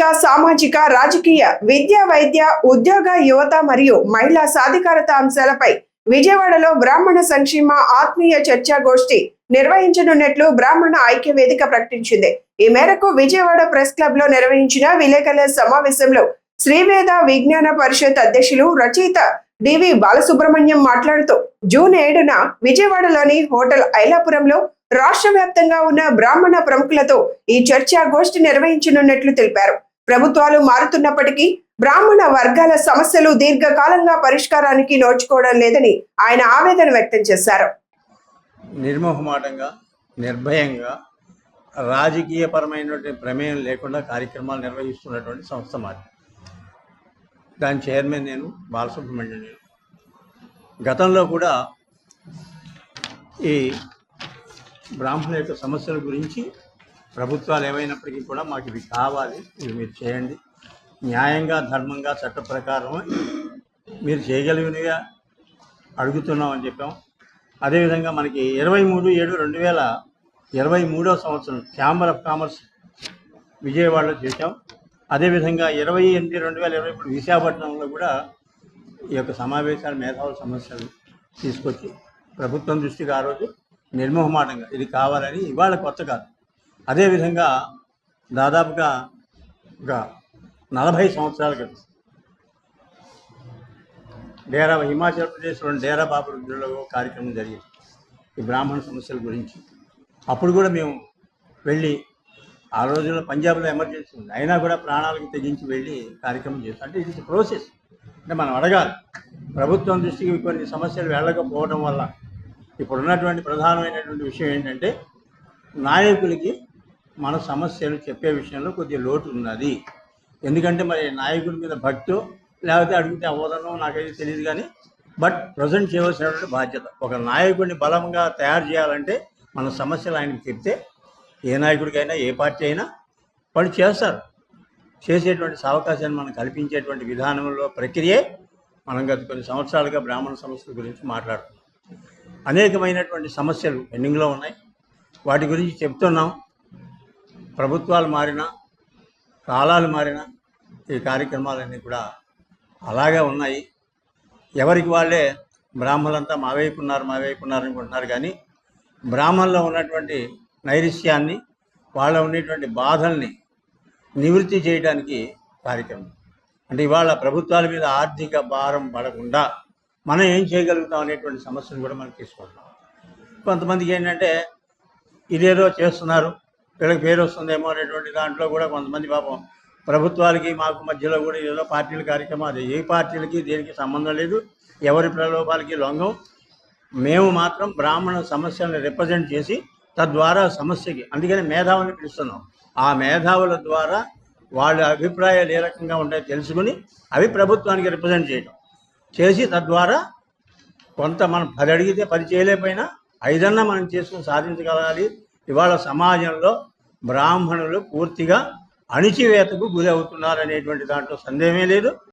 ఆర్థిక, సామాజిక, రాజకీయ, విద్య, వైద్య, ఉద్యోగ, యువత మరియు మహిళా సాధికారత అంశాలపై విజయవాడలో బ్రాహ్మణ సంక్షేమ ఆత్మీయ చర్చాగోష్ఠి నిర్వహించనున్నట్లు బ్రాహ్మణ ఐక్య వేదిక ప్రకటించింది. ఈ మేరకు విజయవాడ ప్రెస్ క్లబ్ లో నిర్వహించిన విలేకరుల సమావేశంలో శ్రీవేద విజ్ఞాన పరిషత్ అధ్యక్షులు రచయిత డివి బాలసుబ్రహ్మణ్యం మాట్లాడుతూ జూన్ 7న విజయవాడలోని హోటల్ ఐలాపురంలో రాష్ట్ర వ్యాప్తంగా ఉన్న బ్రాహ్మణ ప్రముఖులతో ఈ చర్చాగోష్ఠి నిర్వహించనున్నట్లు తెలిపారు. ప్రభుత్వాలు మారుతున్నప్పటికీ బ్రాహ్మణ వర్గాల సమస్యలు దీర్ఘకాలంగా పరిష్కారానికి నోచుకోవడం లేదని ఆయన ఆవేదన వ్యక్తం చేశారు. నిర్మోహమాటంగా, నిర్భయంగా, రాజకీయపరమైనటువంటి ప్రమేయం లేకుండా కార్యక్రమాలు నిర్వహిస్తున్నటువంటి సంస్థ మాది. దాని చైర్మన్ నేను, బాలసుబ్రహ్మణ్యం. నేను గతంలో కూడా ఈ బ్రాహ్మణుల యొక్క సమస్యల గురించి ప్రభుత్వాలు ఏమైనప్పటికీ కూడా మాకు ఇది కావాలి, ఇది మీరు చేయండి, న్యాయంగా, ధర్మంగా, చట్ట ప్రకారం మీరు చేయగలిగినగా అడుగుతున్నామని చెప్పాం. అదేవిధంగా మనకి 23/7/2023 సంవత్సరం ఛాంబర్ ఆఫ్ కామర్స్ విజయవాడలో చేశాం. అదేవిధంగా 28/2023 విశాఖపట్నంలో కూడా ఈ యొక్క సమావేశాలు, మేధావుల సమస్యలు తీసుకొచ్చి ప్రభుత్వం దృష్టికి ఆ రోజు నిర్మోహమాటంగా ఇది కావాలని, ఇవాళ కొత్త కాదు. అదేవిధంగా దాదాపుగా ఒక 40 సంవత్సరాల క్రితం డేరా హిమాచల్ ప్రదేశ్లోని డేరా బాబులో కార్యక్రమం జరిగింది ఈ బ్రాహ్మణ సమస్యల గురించి. అప్పుడు కూడా మేము వెళ్ళి, ఆ రోజుల్లో పంజాబ్లో ఎమర్జెన్సీ ఉంది, అయినా కూడా ప్రాణాలకు తెగించి వెళ్ళి కార్యక్రమం చేస్తాం. అంటే ఇది ప్రోసెస్. అంటే మనం అడగాలి. ప్రభుత్వం దృష్టికి కొన్ని సమస్యలు వెళ్ళకపోవడం వల్ల ఇప్పుడు ఉన్నటువంటి ప్రధానమైనటువంటి విషయం ఏంటంటే, నాయకులకి మన సమస్యలు చెప్పే విషయంలో కొద్దిగా లోటు ఉన్నది. ఎందుకంటే మరి నాయకుడి మీద భక్తో లేకపోతే అడిగితే అవ్వదనో నాకైతే తెలియదు, కానీ బట్ ప్రజెంట్ చేయవలసినటువంటి బాధ్యత. ఒక నాయకుడిని బలంగా తయారు చేయాలంటే మన సమస్యలు ఆయనకి చెప్తే ఏ నాయకుడికైనా, ఏ పార్టీ అయినా వాళ్ళు చేస్తారు. చేసేటువంటి అవకాశాన్ని మనం కల్పించేటువంటి విధానంలో ప్రక్రియే మనం గత కొన్ని సంవత్సరాలుగా బ్రాహ్మణ సమస్యల గురించి మాట్లాడుతున్నాం. అనేకమైనటువంటి సమస్యలు పెండింగ్లో ఉన్నాయి, వాటి గురించి చెప్తున్నాం. ప్రభుత్వాలు మారినా, కాలాలు మారినా ఈ కార్యక్రమాలన్నీ కూడా అలాగే ఉన్నాయి. ఎవరికి వాళ్ళే బ్రాహ్మణులంతా మా వైపు ఉన్నారు అనుకుంటున్నారు, కానీ బ్రాహ్మణుల్లో ఉన్నటువంటి నైరుష్యాన్ని, వాళ్ళ ఉండేటువంటి బాధల్ని నివృత్తి చేయడానికి కార్యక్రమం. అంటే ఇవాళ ప్రభుత్వాల మీద ఆర్థిక భారం పడకుండా మనం ఏం చేయగలుగుతాం అనేటువంటి సమస్యను కూడా మనం తీసుకుంటాం. కొంతమందికి ఏంటంటే ఇదేదో చేస్తున్నారు, వీళ్ళకి పేరు వస్తుందేమో అనేటువంటి దాంట్లో కూడా కొంతమంది పాపం ప్రభుత్వాలకి మాకు మధ్యలో కూడా ఏదో పార్టీల కార్యక్రమం, అది ఏ పార్టీలకి దేనికి సంబంధం లేదు, ఎవరి ప్రలోభాలకి లొంగం. మేము మాత్రం బ్రాహ్మణ సమస్యలను రిప్రజెంట్ చేసి తద్వారా సమస్యకి, అందుకని మేధావులను పిలుస్తున్నాం. ఆ మేధావుల ద్వారా వాళ్ళ అభిప్రాయాలు ఏ రకంగా ఉంటాయో తెలుసుకుని అవి ప్రభుత్వానికి రిప్రజెంట్ చేయడం చేసి, తద్వారా కొంత మనం 10 అడిగితే 10 చేయలేకపోయినా 5 మనం చేసుకుని సాధించగలగాలి. ఇవాళ సమాజంలో బ్రాహ్మణులు పూర్తిగా అణిచివేతకు గురి అవుతున్నారనేటువంటి దాంట్లో సందేహమే లేదు.